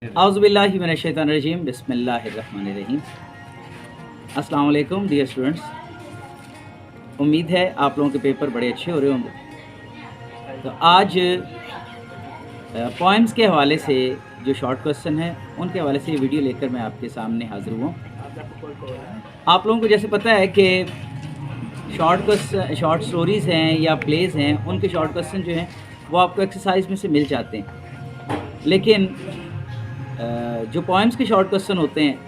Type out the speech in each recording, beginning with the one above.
औज़ुबिल्लाहि मिनश्शैतानिर्रजीम बिस्मिल्लाहिर्रहमानिर्रहीम। अस्सलाम वालेकुम डियर स्टूडेंट्स, उम्मीद है आप लोगों के पेपर बड़े अच्छे हो रहे होंगे। तो आज पोएम्स के हवाले से जो शॉर्ट क्वेश्चन है उनके हवाले से ये वीडियो लेकर मैं आपके सामने हाज़िर हुआ हूँ। आप लोगों को जैसे पता है कि शॉर्ट स्टोरीज़ हैं या प्लेज़ हैं, उनके शॉर्ट क्वेश्चन जो हैं वो आपको एक्सरसाइज में से मिल जाते हैं, लेकिन जो पोएम्स के शॉर्ट क्वेश्चन होते हैं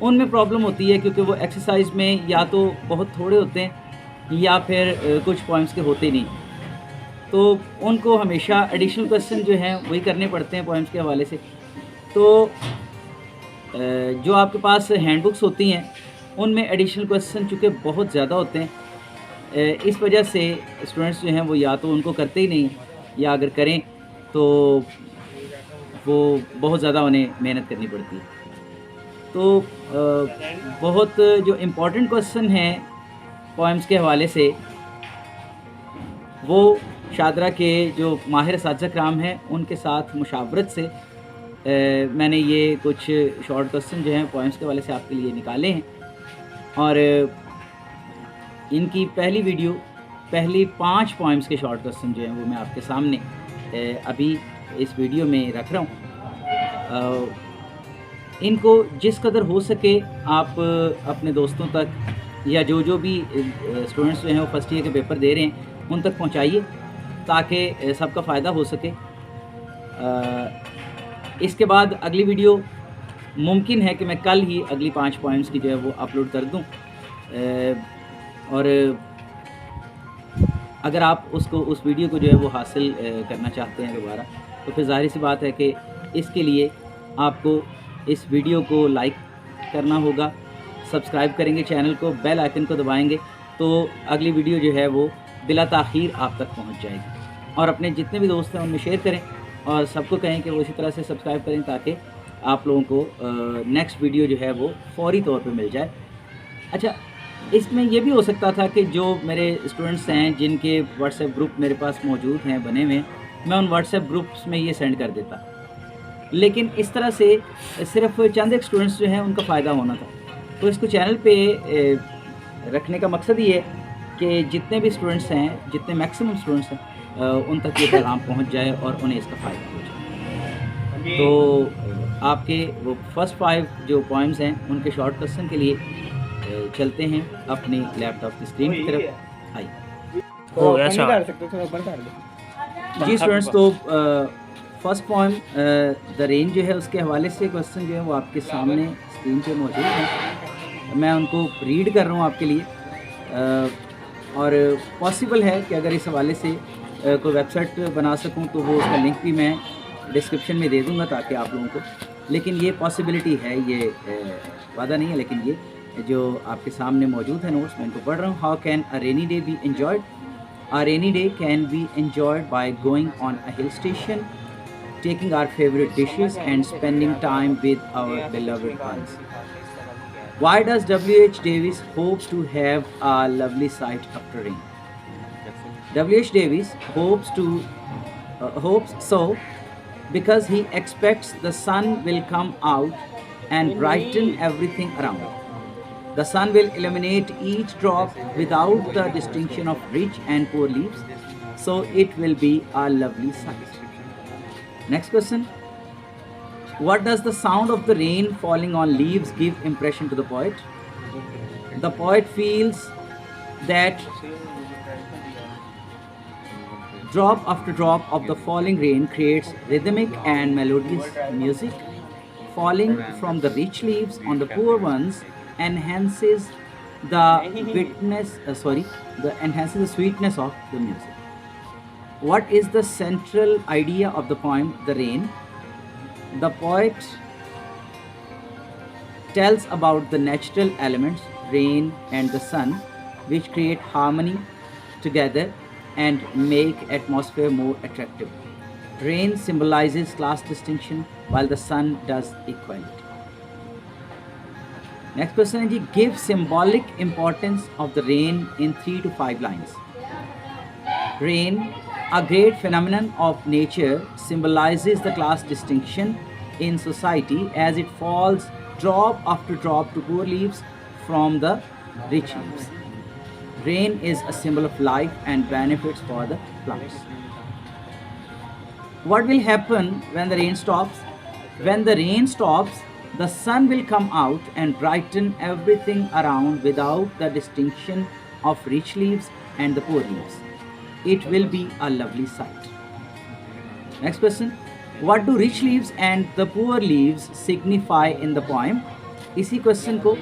उनमें प्रॉब्लम होती है, क्योंकि वो एक्सरसाइज में या तो बहुत थोड़े होते हैं या फिर कुछ पोएम्स के होते नहीं, तो उनको हमेशा एडिशनल क्वेश्चन जो हैं वही करने पड़ते हैं पोएम्स के हवाले से। तो जो आपके पास हैंडबुक्स होती हैं उनमें एडिशनल क्वेश्चन चूँकि बहुत ज़्यादा होते हैं, इस वजह से स्टूडेंट्स जो हैं वो या तो उनको करते ही नहीं, या अगर करें तो वो बहुत ज़्यादा उन्हें मेहनत करनी पड़ती है। तो बहुत जो इम्पोर्टेंट क्वेश्चन हैं पोएम्स के हवाले से, वो शादरा के जो माहिर असातिज़ा कराम हैं उनके साथ मुशावरत से मैंने ये कुछ शॉर्ट क्वेश्चन जो हैं पोएम्स के हवाले से आपके लिए निकाले हैं, और इनकी पहली वीडियो, पहली 5 पोएम्स के शॉर्ट क्वेश्चन जो हैं वो मैं आपके सामने अभी इस वीडियो में रख रहा हूँ। इनको जिस कदर हो सके आप अपने दोस्तों तक या जो भी स्टूडेंट्स जो हैं वो फर्स्ट ईयर के पेपर दे रहे हैं उन तक पहुँचाइए, ताकि सबका फ़ायदा हो सके। इसके बाद अगली वीडियो मुमकिन है कि मैं कल ही अगली 5 पोएम्स की जो है वो अपलोड कर दूँ, और अगर आप उस वीडियो को जो है वो हासिल करना चाहते हैं दोबारा, तो फिर ज़ाहिर सी बात है कि इसके लिए आपको इस वीडियो को लाइक करना होगा, सब्सक्राइब करेंगे चैनल को, बेल आइकन को दबाएंगे तो अगली वीडियो जो है वो बिला ताख़ीर आप तक पहुंच जाएगी। और अपने जितने भी दोस्त हैं उनमें शेयर करें और सबको कहें कि वो इसी तरह से सब्सक्राइब करें, ताकि आप लोगों को नेक्स्ट वीडियो जो है वो फ़ौरी तौर पर मिल जाए। अच्छा, इसमें ये भी हो सकता था कि जो मेरे स्टूडेंट्स हैं जिनके व्हाट्सएप ग्रुप मेरे पास मौजूद हैं बने हुए, मैं उन व्हाट्सएप ग्रुप्स में ये सेंड कर देता, लेकिन इस तरह से सिर्फ चंद एक स्टूडेंट्स जो हैं उनका फ़ायदा होना था। तो इसको चैनल पे रखने का मकसद ये है कि जितने भी स्टूडेंट्स हैं, जितने मैक्सिमम स्टूडेंट्स हैं, उन तक ये पैगाम पहुंच जाए और उन्हें इसका फ़ायदा हो जाए। तो आपके वो फर्स्ट 5 जो पोएम्स हैं उनके शॉर्ट क्वेश्चन के लिए चलते हैं अपनी लैपटॉप की स्क्रीन की तरफ। आइए। हो गया शाह। जी स्टूडेंट्स, तो फर्स्ट पोएम द रेन जो है उसके हवाले से क्वेश्चन जो है वो आपके सामने स्क्रीन पे मौजूद है। मैं उनको रीड कर रहा हूँ आपके लिए, और पॉसिबल है कि अगर इस हवाले से कोई वेबसाइट बना सकूँ तो वो उसका लिंक भी मैं डिस्क्रिप्शन में दे दूँगा, ताकि आप लोगों को, लेकिन ये पॉसिबिलिटी है, ये वादा नहीं है, लेकिन ये जो आपके सामने मौजूद है नोट्स, मैं इनको पढ़ रहा हूँ। How can a rainy day be enjoyed? A rainy day can be enjoyed by going on a hill station, taking our favorite dishes and spending time with our beloved ones. Why does W.H. Davis hopes to have a lovely sight after rain? W.H. Davis hopes so because he expects the sun will come out and brighten everything around. The sun will illuminate each drop without the distinction of rich and poor leaves, so it will be a lovely sight. Next question. What does the sound of the rain falling on leaves give impression to the poet? The poet feels that drop after drop of the falling rain creates rhythmic and melodious music. Falling from the rich leaves on the poor ones enhances the sweetness of the music. What is the central idea of the poem The Rain? The poet tells about the natural elements, rain and the sun, which create harmony together and make atmosphere more attractive. Rain symbolizes class distinction while the sun does equality. Next question is, give symbolic importance of the rain in 3 to 5 lines. Rain, a great phenomenon of nature, symbolizes the class distinction in society as it falls drop after drop to poor leaves from the rich leaves. Rain is a symbol of life and benefits for the plants. What will happen when the rain stops? When the rain stops, the sun will come out and brighten everything around without the distinction of rich leaves and the poor leaves. It will be a lovely sight. Next question. What do rich leaves and the poor leaves signify in the poem? इसी question को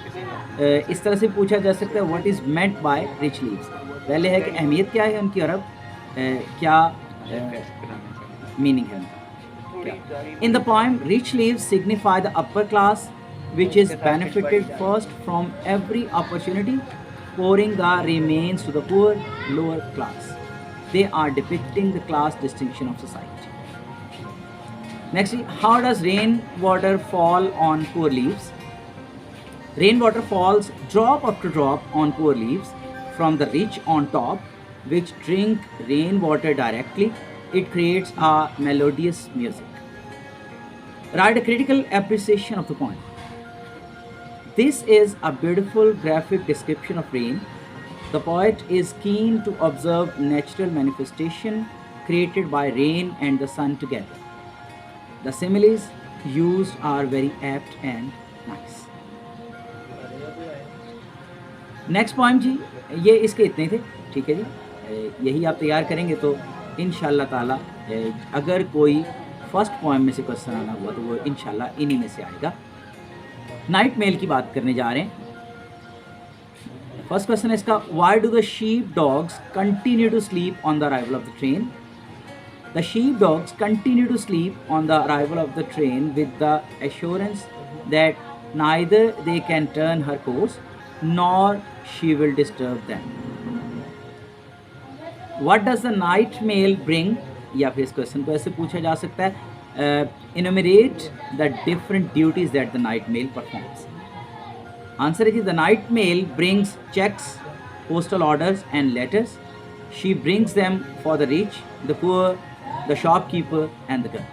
इस तरह से पूछा जा सकता है, what is meant by rich leaves. पहले है कि अहमियत क्या है उनकी और अब क्या मीनिंग है उनका. In the poem rich leaves signify the upper class which is benefited first from every opportunity, pouring the remains to the poor lower class. They are depicting the class distinction of society. Next, how does rainwater fall on poor leaves? Rainwater falls drop after drop on poor leaves from the rich on top, which drink rainwater directly. It creates a melodious music. Write a critical appreciation of the poem. This is a beautiful graphic description of rain. The poet is keen to observe natural manifestation created by rain and the sun together. The similes used are very apt and nice. Next point जी, ये इसके इतने थे. ठीक है जी, यही आप तैयार करेंगे तो इंशाल्लाह ताला अगर कोई फर्स्ट पॉइंट में से क्वेश्चन आना हुआ तो वो इंशाल्लाह इन्हीं में से आएगा. नाइट मेल की बात करने जा रहे हैं. फर्स्ट क्वेश्चन है इसका, why do the sheep dogs continue to sleep on the arrival of the train? The sheep dogs continue to sleep on the arrival of the train with the assurance that neither they can turn her course nor she will disturb them. What does the night mail bring? या फिर इस question को ऐसे पूछा जा सकता है, enumerate the different duties that the night mail performs. Answer is the night mail brings checks, postal orders and letters. She brings them for the rich, the poor, the shopkeeper and the girl.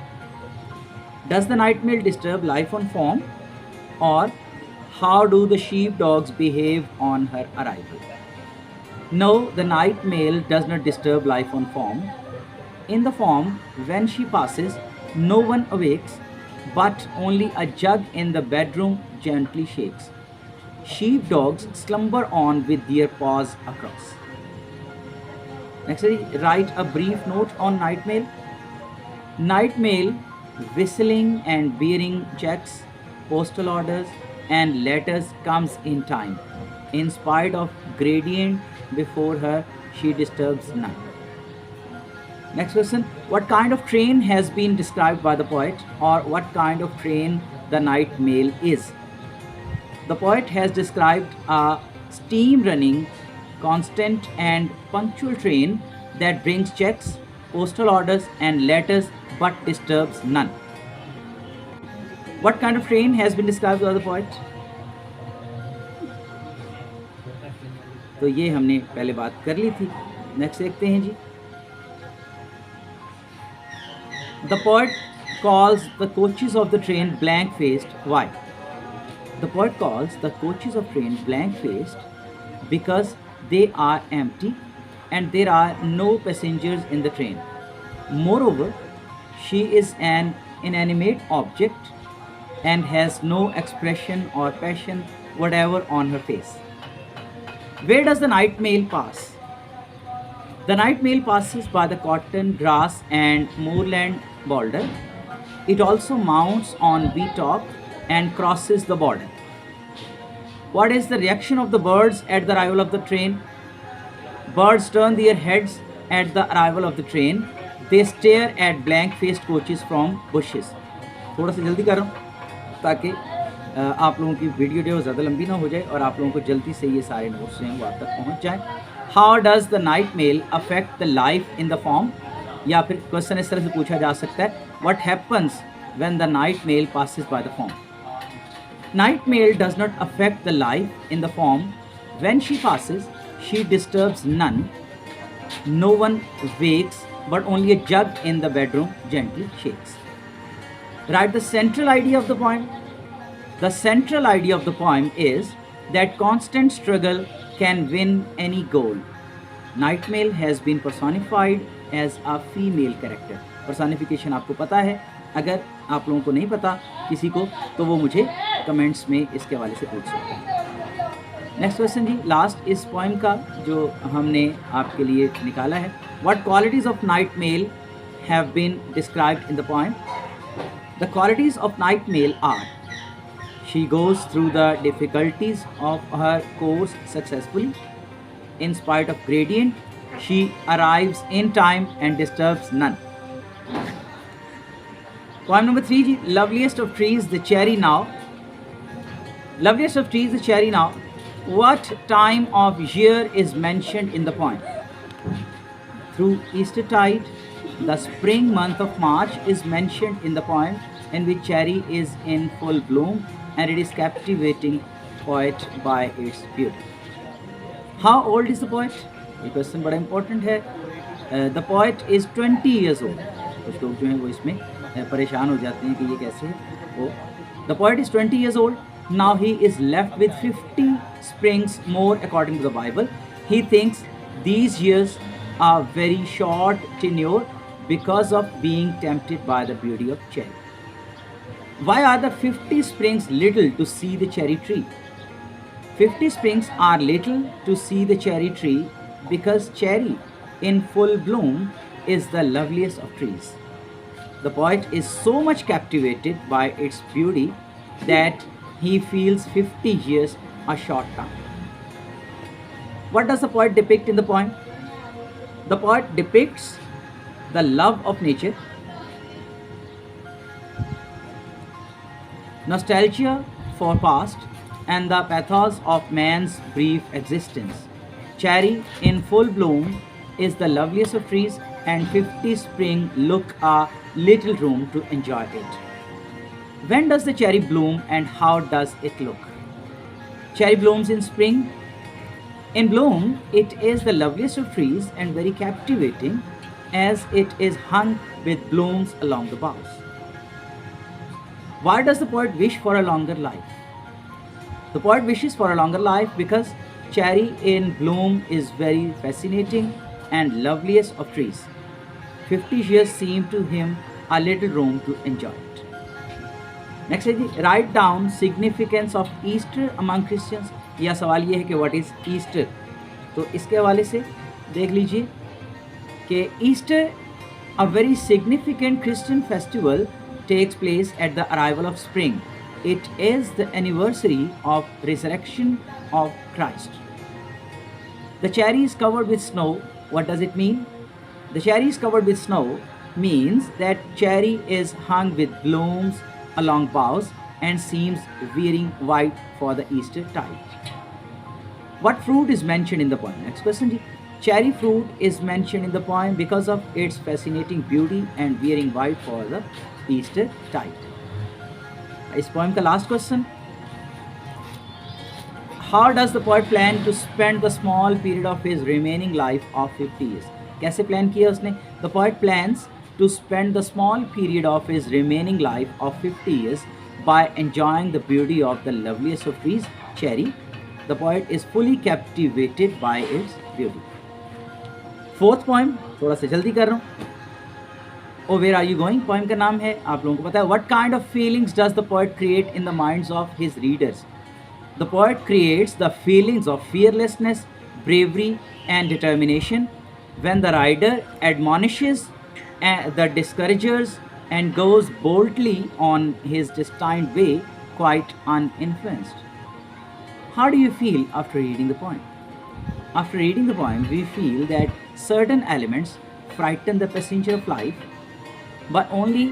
Does the night mail disturb life on farm, or how do the sheepdogs behave on her arrival? No, the night mail does not disturb life on farm. In the farm, when she passes, no one awakes, but only a jug in the bedroom gently shakes. Sheepdogs slumber on with their paws across. Next, write a brief note on night mail. Night mail, whistling and bearing checks, postal orders and letters comes in time. In spite of gradient before her, she disturbs none. Next question, what kind of train has been described by the poet, or what kind of train the night mail is? The poet has described a steam running, constant and punctual train that brings checks, postal orders and letters but disturbs none. What kind of train has been described by the poet? तो ये हमने पहले बात कर ली थी. Next देखते हैं जी. The poet calls the coaches of the train blank-faced. Why? The poet calls the coaches of train blank-faced because they are empty and there are no passengers in the train. Moreover, she is an inanimate object and has no expression or passion whatever on her face. Where does the night mail pass? The night mail passes by the cotton, grass and moorland border. It also mounts on wheat-top and crosses the border. What is the reaction of the birds at the arrival of the train? Birds turn their heads at the arrival of the train. They stare at blank-faced coaches from bushes. थोड़ा सा जल्दी कर रहा हूँ ताकि आप लोगों की वीडियो जो ज़्यादा लंबी ना हो जाए और आप लोगों को जल्दी से ये सारे नोट्स जो हैं वो आप तक पहुँच जाएँ. How does the night mail affect the life in the farm? या फिर क्वेश्चन इस तरह से पूछा जा सकता है, what happens when the night mail passes by the farm? Night mail does not affect the life in the farm. When she passes, she disturbs none. No one wakes, but only a jug in the bedroom gently shakes. Write the central idea of the poem. The central idea of the poem is that constant struggle can win any goal. Nightmare has been personified as a female character. Personification आपको पता है, अगर आप लोगों को नहीं पता किसी को तो वो मुझे कमेंट्स में इसके हवाले से पूछ सकते हैं। नेक्स्ट क्वेश्चन जी, लास्ट इस पोइम का जो हमने आपके लिए निकाला है। What qualities of night male have been described in the poem? The qualities of night male are: she goes through the difficulties of her course successfully. In spite of gradient, she arrives in time and disturbs none. Poem number 3 ji, loveliest of trees, the cherry now. Loveliest of trees, the cherry now. What time of year is mentioned in the poem? Through Eastertide, the spring month of March is mentioned in the poem, in which cherry is in full bloom and it is captivating poet by its beauty. How old is the poet? ये question बड़ा important है। The poet is 20 years old. कुछ लोग जो हैं वो इसमें परेशान हो जाते हैं कि ये कैसे वो। The poet is 20 years old. Now he is left with 50 springs more according to the Bible. He thinks these years are very short tenure because of being tempted by the beauty of cherry. Why are the 50 springs little to see the cherry tree? 50 springs are little to see the cherry tree because cherry in full bloom is the loveliest of trees. The poet is so much captivated by its beauty that he feels 50 years a short time. What does the poet depict in the poem? The poet depicts the love of nature, nostalgia for past, and the pathos of man's brief existence. Cherry in full bloom is the loveliest of trees, and 50 spring look a little room to enjoy it. When does the cherry bloom and how does it look? Cherry blooms in spring. In bloom, it is the loveliest of trees and very captivating as it is hung with blooms along the boughs. Why does the poet wish for a longer life? The poet wishes for a longer life because cherry in bloom is very fascinating and loveliest of trees. 50 years seem to him a little room to enjoy it. Next है जी, write down significance of Easter among Christians. यह सवाल ये है कि what is Easter? तो इसके हवाले से देख लीजिए कि Easter, a very significant Christian festival, takes place at the arrival of spring. It is the anniversary of resurrection of Christ. The cherry is covered with snow. What does it mean? The cherry is covered with snow means that cherry is hung with blooms along boughs and seems wearing white for the Easter tide. What fruit is mentioned in the poem? Next question ji. Cherry fruit is mentioned in the poem because of its fascinating beauty and wearing white for the Easter tide. इस poem का last question, how does the poet plan to spend the small period of his remaining life of 50 years? कैसे plan किया उसने? The poet plans to spend the small period of his remaining life of 50 years by enjoying the beauty of the loveliest of trees, cherry. The poet is fully captivated by its beauty. Fourth poem, थोड़ा सा जल्दी कर रहा हूँ। O where are you going poem का नाम है, आप लोगों को पता है। What kind of feelings does the poet create in the minds of his readers? The poet creates the feelings of fearlessness, bravery and determination when the rider admonishes the discouragers and goes boldly on his destined way, quite uninfluenced. How do you feel after reading the poem? After reading the poem, we feel that certain elements frighten the passenger of life, but only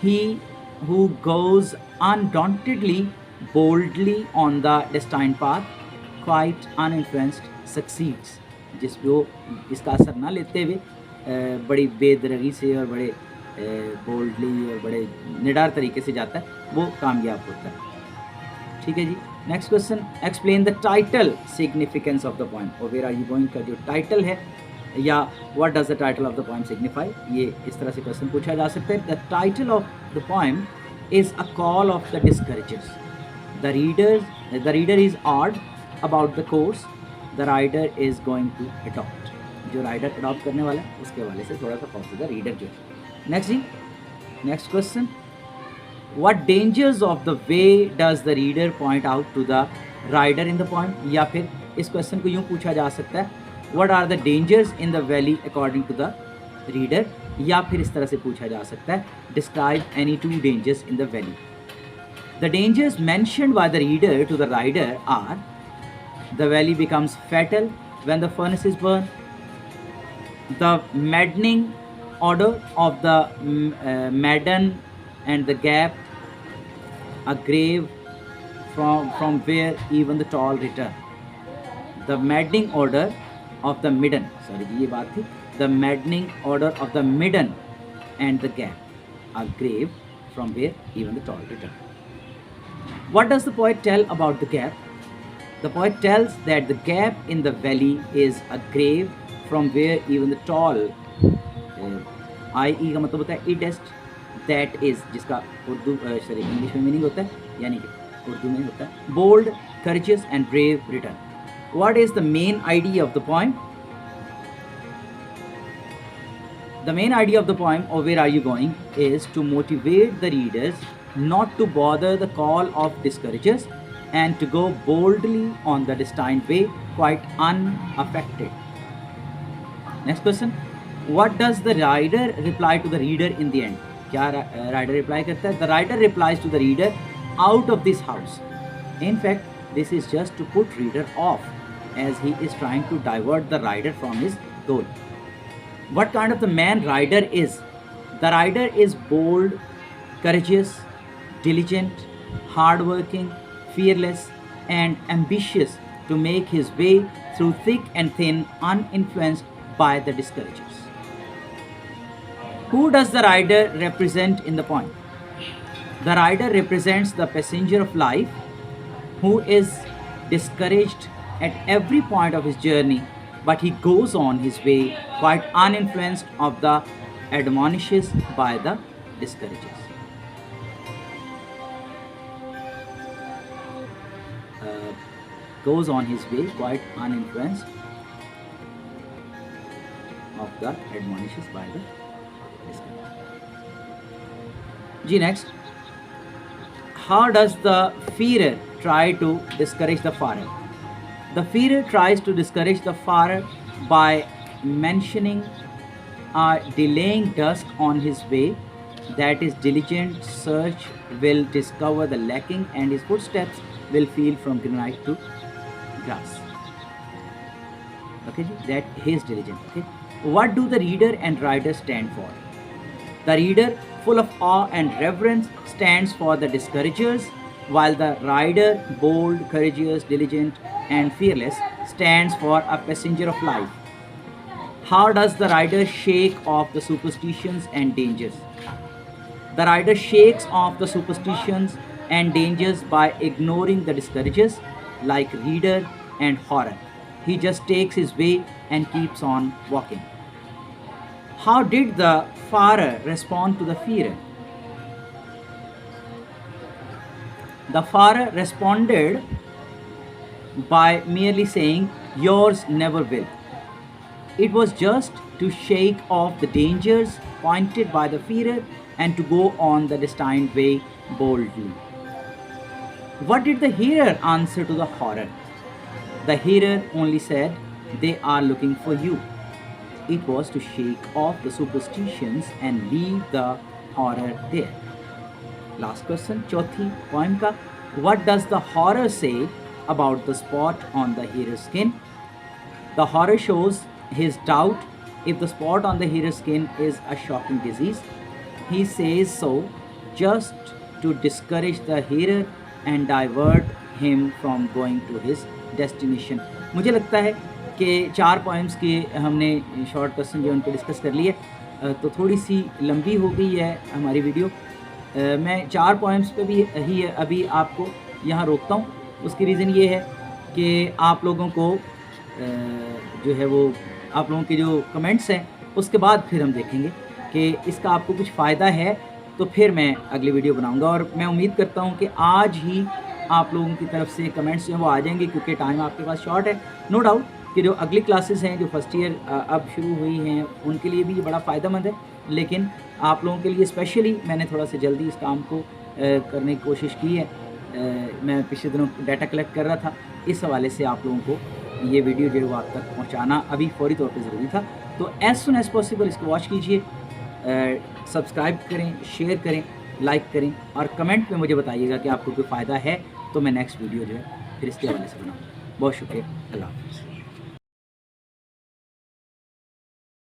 he who goes undauntedly, boldly on the destined path, quite uninfluenced, succeeds. जिस पे वो इसका असर ना लेते हुए बड़ी बेदरगी से और बड़े बोल्डली और बड़े निडार तरीके से जाता है, वो कामयाब होता है। ठीक है जी। Next question, explain the title significance of the poem. और वेयर आर यू गोइंग का जो टाइटल है, या what does the title of the poem signify, ये इस तरह से क्वेश्चन पूछा जा सकता है। The title of the poem is a call of the discouragers. The reader is odd about the course the rider is going to adopt. जो rider adopt करने वाला है उसके हवाले से थोड़ा सा खौफ है रीडर जो है। Next ji, next question, what dangers of the way does the reader point out to the rider in the poem? या फिर इस क्वेश्चन को यूँ पूछा जा सकता है, what are the dangers in the valley according to the reader? या फिर इस तरह से पूछा जा सकता है, describe any two dangers in the valley. The dangers mentioned by the reader to the rider are: the valley becomes fatal when the furnace is burned, the maddening odor of the madden and the gap, a grave from where even the tall return. The maddening odor of the midden, sorry ये बात थी, the maddening odor of the midden and the gap, a grave from where even the tall return. What does the poet tell about the gap? The poet tells that the gap in the valley is a grave from where even the tall, I.e. का मतलब होता है idest, that is जिसका Urdu sorry English में meaning होता है यानी कि उर्दू में होता है bold, courageous and brave return. What is the main idea of the poem? The main idea of the poem, or where are you going, is to motivate the readers not to bother the call of discouragers and to go boldly on the destined way, quite unaffected. Next question, what does the rider reply to the reader in the end? क्या rider reply करता है? The rider replies to the reader, out of this house. In fact, this is just to put reader off, as he is trying to divert the rider from his goal. What kind of the man rider is? The rider is bold, courageous, diligent, hardworking, fearless and ambitious to make his way through thick and thin, uninfluenced by the discouragers. Who does the rider represent in the poem? The rider represents the passenger of life who is discouraged at every point of his journey, but he goes on his way quite uninfluenced of the admonishes by the discouragers. Goes on his way quite uninfluenced of the admonishes by the discouragers. G, next. How does the fearer try to discourage the farer? The fearer tries to discourage the farer by mentioning a delaying dusk on his way, that his diligent search will discover the lacking and his footsteps will feel from granite to grass. Okay, that he is diligent. Okay. What do the reader and rider stand for? The reader, full of awe and reverence, stands for the discouragers, while the rider, bold, courageous, diligent and fearless, stands for a passenger of life. How does the rider shake off the superstitions and dangers? The rider shakes off the superstitions and dangers by ignoring the discouragers like reader and horror. He just takes his way and keeps on walking. How did the farer respond to the fearer? The farer responded by merely saying, "Yours never will." It was just to shake off the dangers pointed by the fearer and to go on the destined way boldly. What did the hearer answer to the horror? The hearer only said, "They are looking for you." It was to shake off the superstitions and leave the horror there. Last question, चौथी poem का. What does the horror say about the spot on the hearer's skin? The horror shows his doubt if the spot on the hearer's skin is a shocking disease. He says so just to discourage the hearer and divert him from going to his destination. मुझे लगता है कि 4 poems के हमने short question जो उनको discuss कर लिए, तो थोड़ी सी लंबी हो गई है हमारी वीडियो. मैं 4 poems पे भी ही अभी आपको यहाँ रोकता हूँ. उसकी रीज़न ये है कि आप लोगों को जो है वो आप लोगों के जो कमेंट्स हैं उसके बाद फिर हम देखेंगे कि इसका आपको कुछ फ़ायदा है تو پھر میں اگلی ویڈیو بناؤں گا، اور میں امید کرتا ہوں کہ آج ہی آپ لوگوں کی طرف سے کمنٹس جو ہیں وہ آ جائیں گے، کیونکہ ٹائم آپ کے پاس شارٹ ہے. نو ڈاؤٹ کہ جو اگلی کلاسز ہیں جو فرسٹ ایئر اب شروع ہوئی ہیں ان کے لیے بھی یہ بڑا فائدہ مند ہے، لیکن آپ لوگوں کے لیے اسپیشلی میں نے تھوڑا سا جلدی اس کام کو کرنے کی کوشش کی ہے. میں پچھلے دنوں ڈیٹا کلیکٹ کر رہا تھا، اس حوالے سے آپ لوگوں کو یہ ویڈیو جو ہے وہ آپ تک پہنچانا ابھی فوری طور پہ ضروری تھا. تو ایز سون ایز پاسبل اس کو واچ کیجیے، سبسکرائب کریں، شیئر کریں، لائک کریں، اور کمنٹ میں مجھے بتائیے گا کہ آپ کو کوئی فائدہ ہے تو میں نیکسٹ ویڈیو جو ہے پھر اس کے حوالے سے بناؤں. بہت شکریہ. اللہ حافظ.